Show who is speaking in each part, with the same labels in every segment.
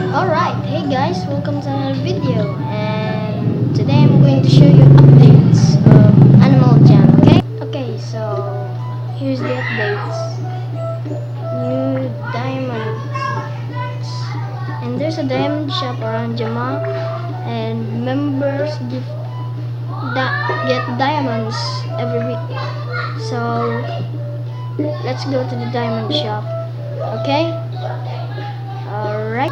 Speaker 1: Alright, hey guys, welcome to another video, and today I'm going to show you updates of Animal Jam, okay? Okay, so here's the updates. New diamonds. And there's a diamond shop around Jama, and members get diamonds every week. So let's go to the diamond shop, okay? Alright.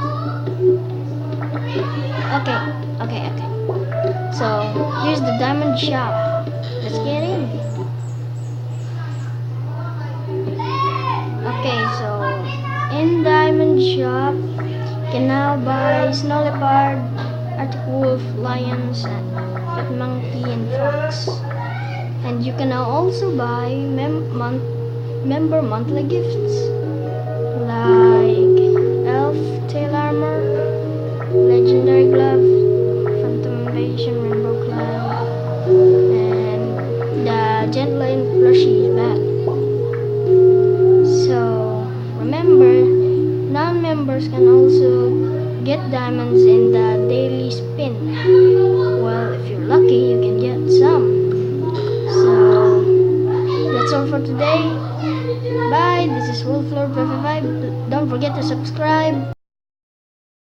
Speaker 1: Okay. So here's the diamond shop. Let's get in. Okay, so in diamond shop, you can now buy snow leopard, arctic wolf, lions, and pet monkey and fox. And you can now also buy member monthly gifts like elf tail armor, legendary glove, phantom invasion, rainbow cloud, and the gentleman plushie bat. So remember, non-members can also get diamonds in the daily spin. Well, if you're lucky, you can get some. So that's all for today. Bye. This is Wolf Lord 555. Don't forget to subscribe.